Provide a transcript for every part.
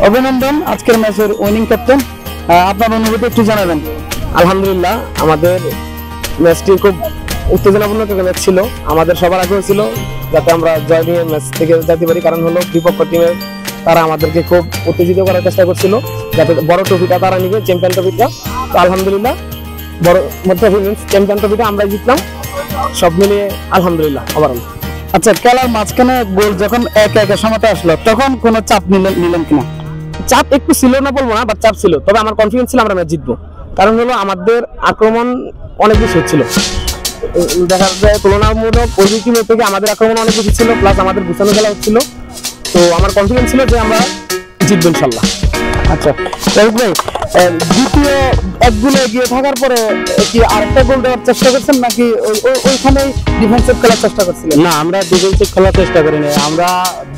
অভিনন্দন আজকের ম্যাচের উইনিং ক্যাপ্টেন, আপনার অনুভূতি একটু জানাবেন। আলহামদুলিল্লাহ, আমাদের ম্যাচটি খুব উত্তেজনাপূর্ণ একটা ম্যাচ ছিল। আমাদের সবার আগ্রহ ছিল যাতে আমরা জয় নিয়ে ম্যাচ থেকে যেতে পারি, কারণ হলো বিপক্ষ টিমের তারা আমাদেরকে খুব উত্তেজিত করার চেষ্টা করছিল যাতে বড় ট্রফিটা তারা নিবে, চ্যাম্পিয়ন ট্রফিটা। তো আলহামদুলিল্লাহ বড় ট্রফি মিন্স চ্যাম্পিয়ন ট্রফিটা আমরা জিতলাম। সব মিলিয়ে আলহামদুলিল্লাহ ওভারঅল। আচ্ছা, খেলার মাঝখানে গোল যখন এক সময় আসলো তখন কোনো চাপ নিলেন কিনা? চাপ একটু ছিল না বলবো না, বাট চাপ ছিল, তবে আমার কনফিডেন্স ছিল আমরা ম্যাচ জিতবো। কারণ হলো আমাদের আক্রমণ অনেক বেশি হচ্ছিল, দেখা যায় তুলনামূলক ওই টিমের থেকে আমাদের আক্রমণ অনেক বেশি ছিল, প্লাস আমাদের গুছানো খেলা হচ্ছিল। তো আমার কনফিডেন্স ছিল যে আমরা জিতবো ইনশাল্লাহ। আচ্ছা ভাই, দ্বিতীয় এক গোলে এগিয়ে থাকার পরে কি আরেকটা গোল দেওয়ার চেষ্টা করছেন নাকি ওইখানেই ডিফেন্সিভ খেলার চেষ্টা করছিলেন? না, আমরা ডিফেন্সিভ খেলার চেষ্টা করিনি, আমরা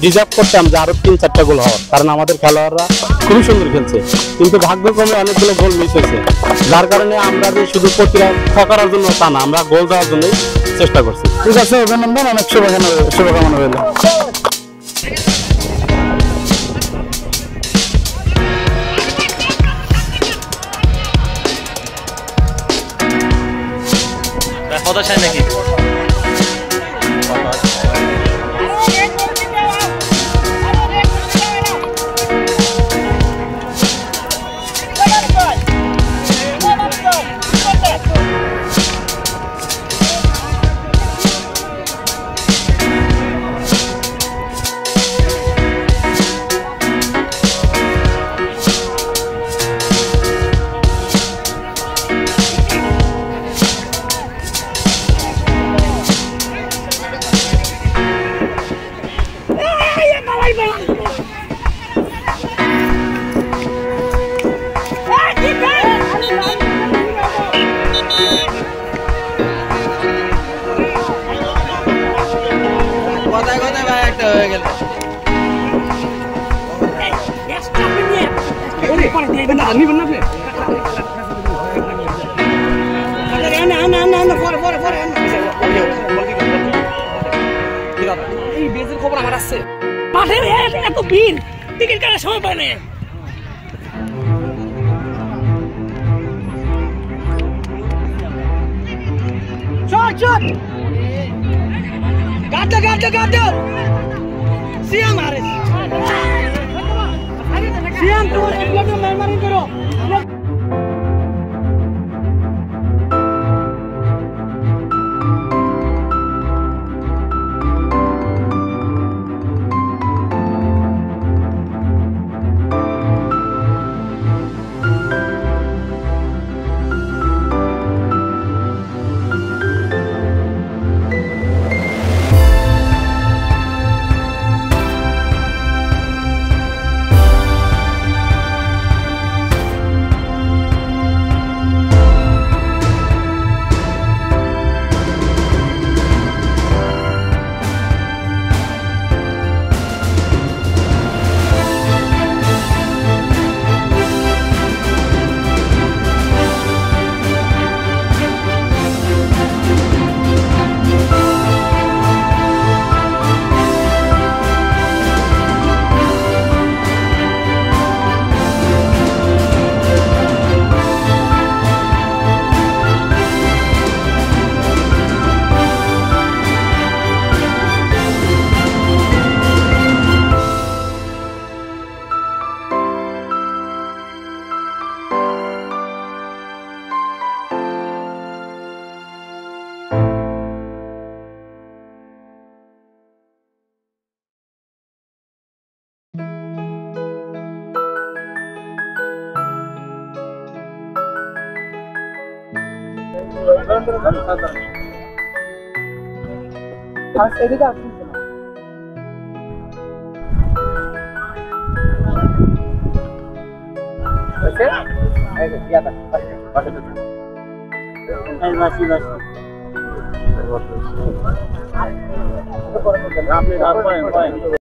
ডিজার্ভ করতাম যে আরো 3-4টা গোল হওয়ার, কারণ আমাদের খেলোয়াড়রা খুবই সুন্দর খেলছে, কিন্তু ভাগ্যক্রমে অনেকগুলো গোল মিস হয়েছে, যার কারণে আমরা যে শুধু প্রতিরক্ষা করার জন্য তা না, আমরা গোল দেওয়ার জন্যই চেষ্টা করছি। ঠিক আছে, অভিনন্দন, অনেক শুভকামনা রইল। কথা চাই নাকি? খবর আমার আছে, মাঠের এত ভিড়, টিকিট কাটার সময় পায় না। সিয়াম মেহরবানি করো। এদিকে আসুন আপনি